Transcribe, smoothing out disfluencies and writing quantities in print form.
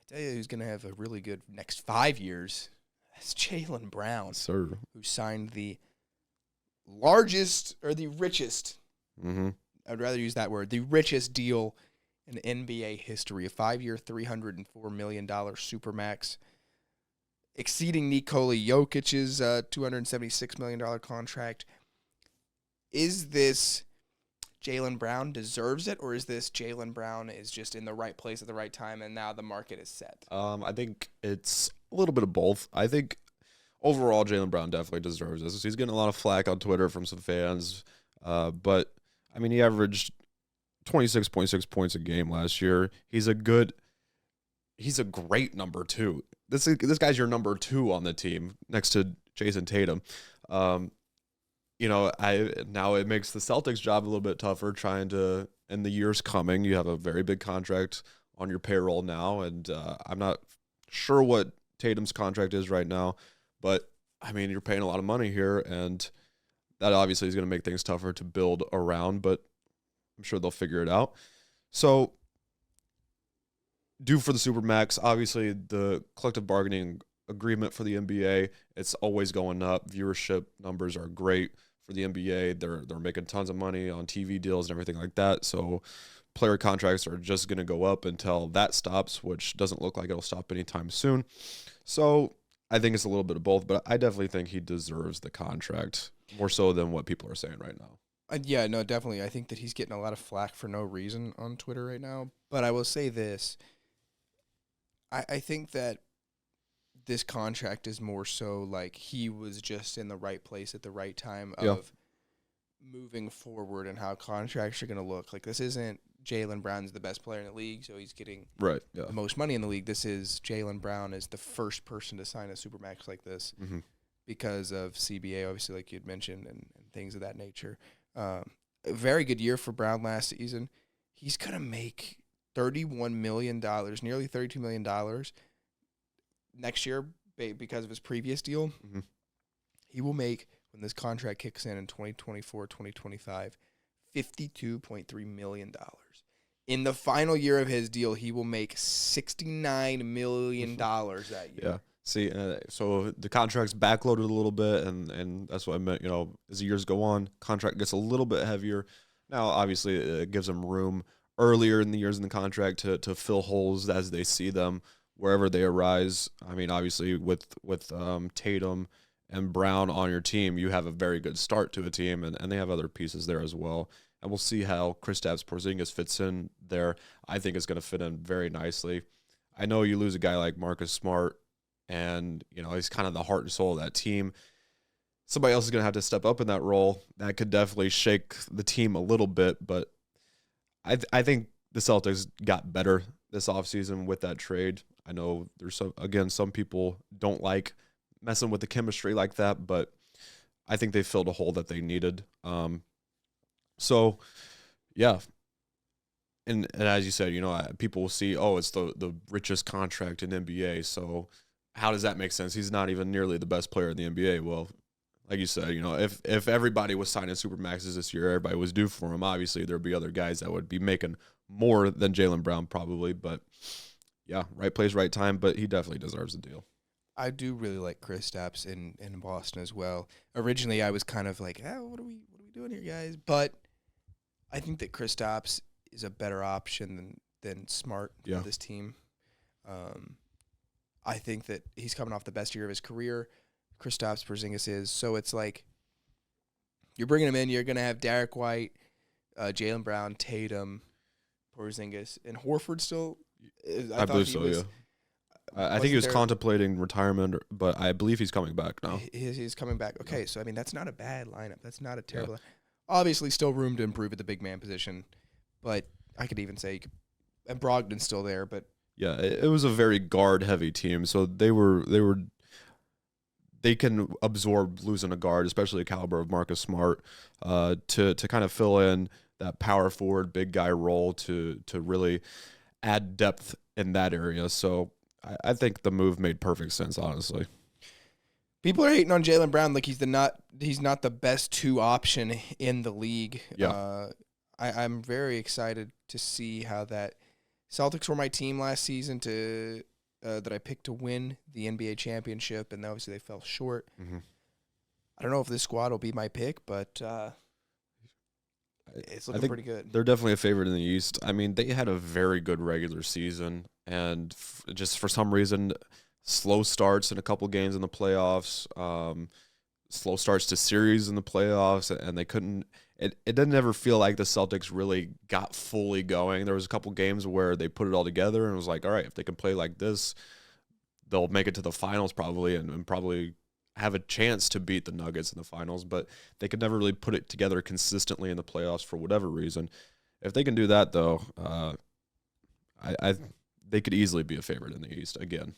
tell you who's going to have a really good next 5 years. That's Jaylen Brown, Sir. who signed the largest or the richest. Mm-hmm. I'd rather use that word. The richest deal in NBA history. A 5-year, $304 million supermax, exceeding Nikola Jokic's $276 million contract. Is this Jaylen Brown deserves it, or is this Jaylen Brown is just in the right place at the right time and now the market is set? I think it's a little bit of both. I think overall Jaylen Brown definitely deserves this. He's getting a lot of flack on Twitter from some fans, but I mean he averaged 26.6 points a game last year. He's a great number two. This guy's your number two on the team next to Jason Tatum. Now it makes the Celtics' job a little bit tougher trying to, in the years coming, you have a very big contract on your payroll now, and I'm not sure what Tatum's contract is right now, but, I mean, you're paying a lot of money here, and that obviously is going to make things tougher to build around, but I'm sure they'll figure it out. So, due for the Supermax, obviously the collective bargaining agreement for the NBA, it's always going up. Viewership numbers are great for the NBA. They're making tons of money on TV deals and everything like that. So player contracts are just going to go up until that stops, which doesn't look like it'll stop anytime soon. So I think it's a little bit of both, but I definitely think he deserves the contract more so than what people are saying right now. Yeah, no, definitely. I think that he's getting a lot of flack for no reason on Twitter right now. But I will say this. I think that this contract is more so like he was just in the right place at the right time of moving forward and how contracts are going to look. Like, this isn't Jaylen Brown's the best player in the league, so he's getting the most money in the league. This is Jaylen Brown is the first person to sign a Supermax like this because of CBA, obviously, like you'd mentioned, and things of that nature. A very good year for Brown last season. He's going to make $31 million, nearly $32 million next year because of his previous deal. He will make, when this contract kicks in 2024, 2025, $52.3 million. In the final year of his deal, he will make $69 million that year. Yeah. See, so the contract's backloaded a little bit, and that's what I meant. As the years go on, contract gets a little bit heavier. Now, obviously, it gives them room earlier in the years in the contract to fill holes as they see them, wherever they arise. I mean, obviously, with Tatum and Brown on your team, you have a very good start to a team, and they have other pieces there as well. And we'll see how Kristaps Porzingis fits in there. I think it's going to fit in very nicely. I know you lose a guy like Marcus Smart, and he's kind of the heart and soul of that team. Somebody else is going to have to step up in that role. That could definitely shake the team a little bit, but I think the Celtics got better this offseason with that trade. I know there's some people don't like messing with the chemistry like that, but I think they filled a hole that they needed. So, yeah. And as you said, people will see, it's the richest contract in NBA, so how does that make sense? He's not even nearly the best player in the NBA. Well, like you said, if everybody was signing Supermaxes this year, everybody was due for him. Obviously, there'd be other guys that would be making more than Jaylen Brown probably. But, yeah, right place, right time. But he definitely deserves a deal. I do really like Kristaps in Boston as well. Originally, I was kind of like, what are we doing here, guys? But I think that Kristaps is a better option than Smart for this team. I think that he's coming off the best year of his career. Kristaps Porzingis is. So it's like you're bringing him in. You're going to have Derek White, Jaylen Brown, Tatum, Porzingis, and Horford still. I believe so, yeah. I think he was contemplating retirement, but I believe he's coming back now. He's coming back. Okay, so, I mean, that's not a bad lineup. That's not a terrible lineup. Obviously, still room to improve at the big man position, but I could even say and Brogdon's still there, but yeah, it was a very guard-heavy team, so they can absorb losing a guard, especially a caliber of Marcus Smart, to kind of fill in that power forward, big guy role to really add depth in that area. So I think the move made perfect sense, honestly. People are hating on Jaylen Brown like he's not the best two option in the league. Yeah. I'm very excited to see how that Celtics were my team last season to that I picked to win the NBA championship, and obviously they fell short. Mm-hmm. I don't know if this squad will be my pick, but it's looking pretty good. They're definitely a favorite in the East. I mean, they had a very good regular season, and just for some reason, slow starts in a couple games in the playoffs, slow starts to series in the playoffs, and they couldn't. It didn't ever feel like the Celtics really got fully going. There was a couple games where they put it all together, and it was like, all right, if they can play like this, they'll make it to the finals probably, and probably have a chance to beat the Nuggets in the finals, but they could never really put it together consistently in the playoffs for whatever reason. If they can do that, though, they could easily be a favorite in the East again.